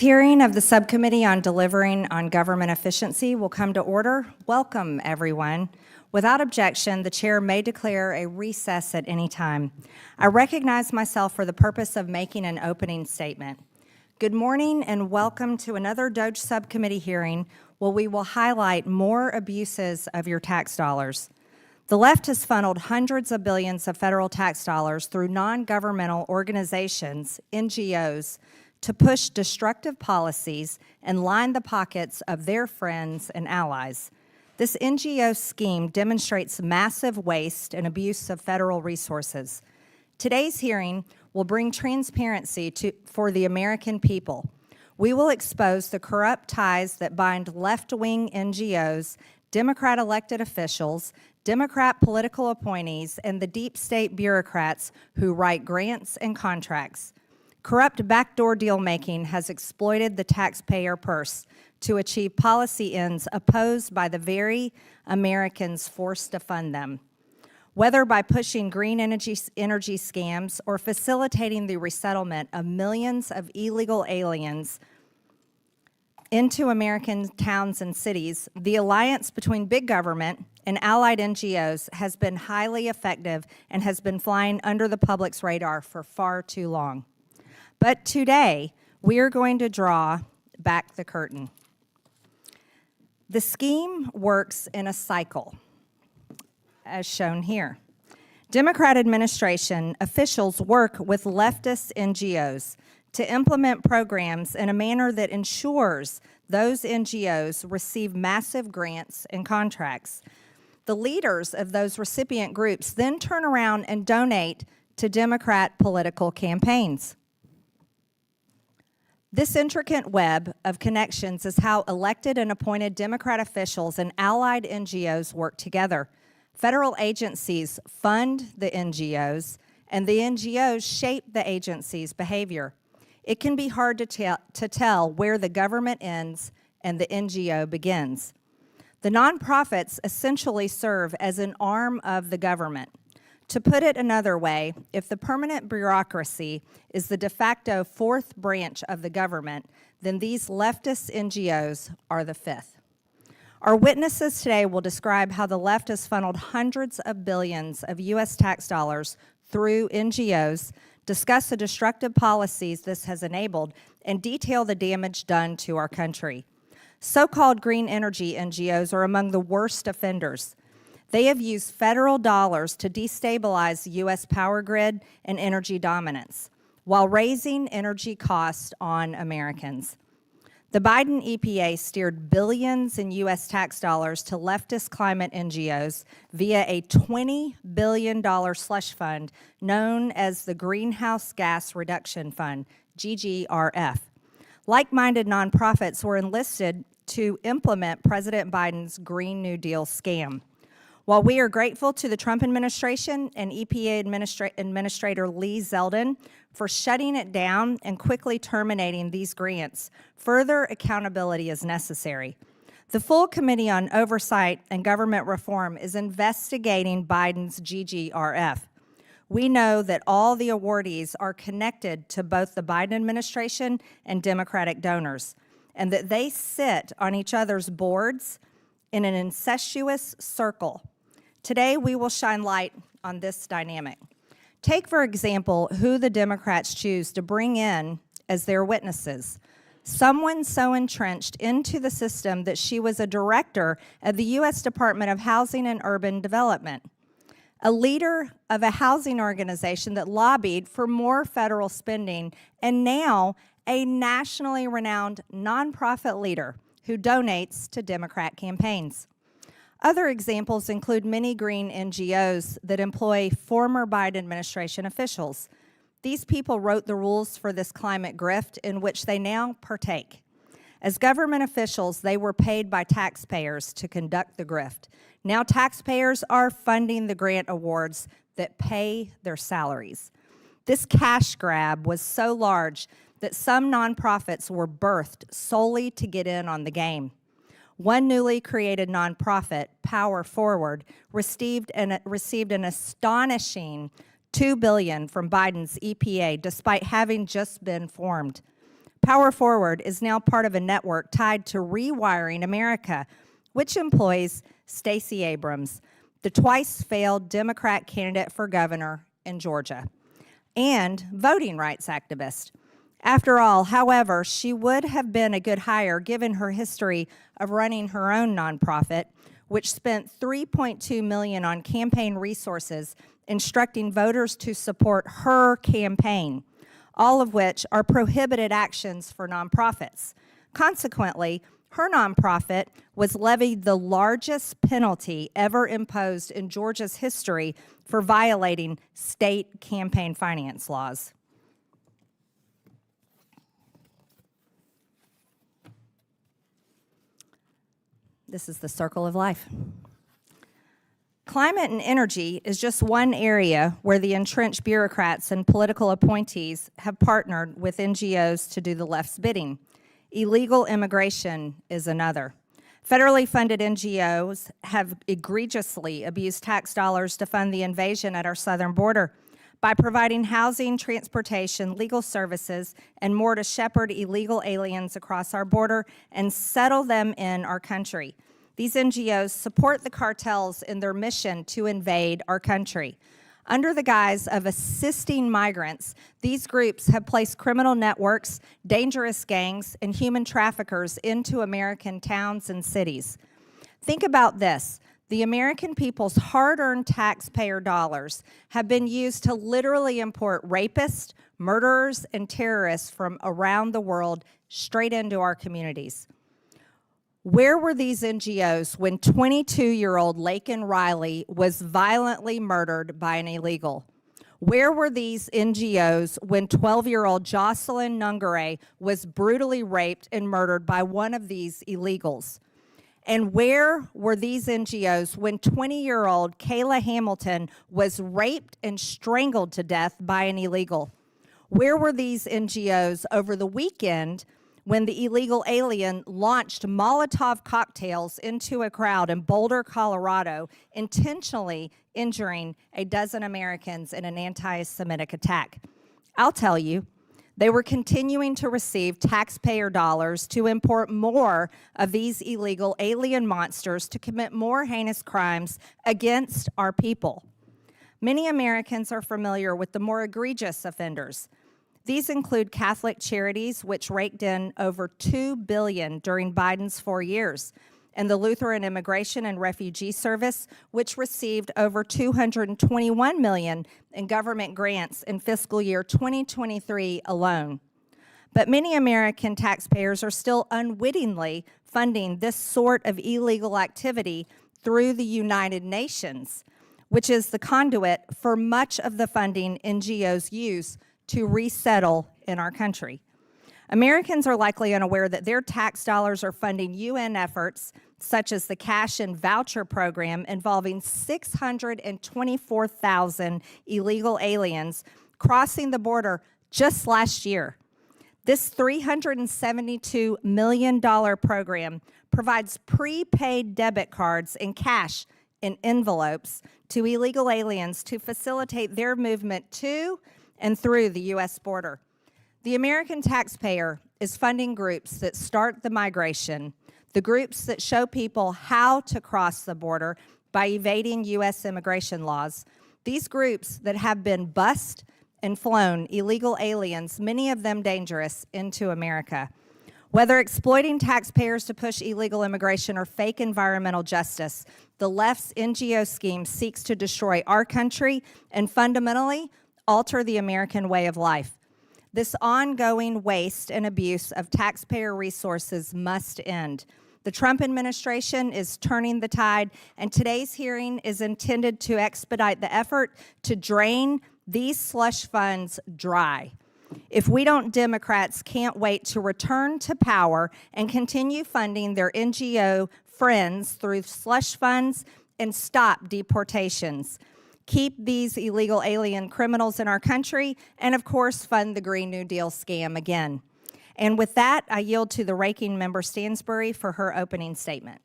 Hearing of the Subcommittee on Delivering on Government Efficiency will come to order. Welcome, everyone. Without objection, the chair may declare a recess at any time. I recognize myself for the purpose of making an opening statement. Good morning and welcome to another DOGE Subcommittee hearing where we will highlight more abuses of your tax dollars. The left has funneled hundreds of billions of federal tax dollars through non-governmental organizations, NGOs, to push destructive policies and line the pockets of their friends and allies. This NGO scheme demonstrates massive waste and abuse of federal resources. Today's hearing will bring transparency for the American people. We will expose the corrupt ties that bind left-wing NGOs, Democrat elected officials, Democrat political appointees, and the deep state bureaucrats who write grants and contracts. Corrupt backdoor deal-making has exploited the taxpayer purse to achieve policy ends opposed by the very Americans forced to fund them. Whether by pushing green energy scams or facilitating the resettlement of millions of illegal aliens into American towns and cities, the alliance between big government and allied NGOs has been highly effective and has been flying under the public's radar for far too long. But today, we are going to draw back the curtain. The scheme works in a cycle, as shown here. Democrat administration officials work with leftist NGOs to implement programs in a manner that ensures those NGOs receive massive grants and contracts. The leaders of those recipient groups then turn around and donate to Democrat political campaigns. This intricate web of connections is how elected and appointed Democrat officials and allied NGOs work together. Federal agencies fund the NGOs, and the NGOs shape the agency's behavior. It can be hard to tell where the government ends and the NGO begins. The nonprofits essentially serve as an arm of the government. To put it another way, if the permanent bureaucracy is the de facto fourth branch of the government, then these leftist NGOs are the fifth. Our witnesses today will describe how the left has funneled hundreds of billions of U.S. tax dollars through NGOs, discuss the destructive policies this has enabled, and detail the damage done to our country. So-called green energy NGOs are among the worst offenders. They have used federal dollars to destabilize the U.S. power grid and energy dominance, while raising energy costs on Americans. The Biden EPA steered billions in U.S. tax dollars to leftist climate NGOs via a $20 billion slush fund known as the Greenhouse Gas Reduction Fund, GGRF. Like-minded nonprofits were enlisted to implement President Biden's Green New Deal scam. While we are grateful to the Trump administration and EPA Administrator Lee Zeldin for shutting it down and quickly terminating these grants, further accountability is necessary. The full Committee on Oversight and Government Reform is investigating Biden's GGRF. We know that all the awardees are connected to both the Biden administration and Democratic donors, and that they sit on each other's boards in an incestuous circle. Today, we will shine light on this dynamic. Take, for example, who the Democrats choose to bring in as their witnesses. Someone so entrenched into the system that she was a director of the U.S. Department of Housing and Urban Development, a leader of a housing organization that lobbied for more federal spending, and now a nationally renowned nonprofit leader who donates to Democrat campaigns. Other examples include many green NGOs that employ former Biden administration officials. These people wrote the rules for this climate grift in which they now partake. As government officials, they were paid by taxpayers to conduct the grift. Now taxpayers are funding the grant awards that pay their salaries. This cash grab was so large that some nonprofits were birthed solely to get in on the game. One newly created nonprofit, Power Forward, received an astonishing $2 billion from Biden's EPA despite having just been formed. Power Forward is now part of a network tied to Rewiring America, which employs Stacey Abrams, the twice-failed Democrat candidate for governor in Georgia, and voting rights activist. After all, however, she would have been a good hire given her history of running her own nonprofit, which spent $3.2 million on campaign resources instructing voters to support her campaign, all of which are prohibited actions for nonprofits. Consequently, her nonprofit was levied the largest penalty ever imposed in Georgia's history for violating state campaign finance laws. This is the circle of life. Climate and energy is just one area where the entrenched bureaucrats and political appointees have partnered with NGOs to do the left's bidding. Illegal immigration is another. Federally funded NGOs have egregiously abused tax dollars to fund the invasion at our southern border by providing housing, transportation, legal services, and more to shepherd illegal aliens across our border and settle them in our country. These NGOs support the cartels in their mission to invade our country. Under the guise of assisting migrants, these groups have placed criminal networks, dangerous gangs, and human traffickers into American towns and cities. Think about this. The American people's hard-earned taxpayer dollars have been used to literally import rapists, murderers, and terrorists from around the world straight into our communities. Where were these NGOs when 22-year-old Laken Riley was violently murdered by an illegal? Where were these NGOs when 12-year-old Jocelyn Nungare was brutally raped and murdered by one of these illegals? And where were these NGOs when 20-year-old Kayla Hamilton was raped and strangled to death by an illegal? Where were these NGOs over the weekend when the illegal alien launched Molotov cocktails into a crowd in Boulder, Colorado, intentionally injuring a dozen Americans in an anti-Semitic attack? I'll tell you, they were continuing to receive taxpayer dollars to import more of these illegal alien monsters to commit more heinous crimes against our people. Many Americans are familiar with the more egregious offenders. These include Catholic Charities, which raked in over $2 billion during Biden's 4 years, and the Lutheran Immigration and Refugee Service, which received over $221 million in government grants in fiscal year 2023 alone. But many American taxpayers are still unwittingly funding this sort of illegal activity through the United Nations, which is the conduit for much of the funding NGOs use to resettle in our country. Americans are likely unaware that their tax dollars are funding UN efforts such as the cash and voucher program involving 624,000 illegal aliens crossing the border just last year. This $372 million program provides prepaid debit cards and cash in envelopes to illegal aliens to facilitate their movement to and through the U.S. border. The American taxpayer is funding groups that start the migration, the groups that show people how to cross the border by evading U.S. immigration laws, these groups that have been bused and flown illegal aliens, many of them dangerous, into America. Whether exploiting taxpayers to push illegal immigration or fake environmental justice, the left's NGO scheme seeks to destroy our country and fundamentally alter the American way of life. This ongoing waste and abuse of taxpayer resources must end. The Trump administration is turning the tide, and today's hearing is intended to expedite the effort to drain these slush funds dry. If we don't, Democrats can't wait to return to power and continue funding their NGO friends through slush funds and stop deportations. Keep these illegal alien criminals in our country, and of course, fund the Green New Deal scam again. And with that, I yield to the ranking member Stansbury for her opening statement.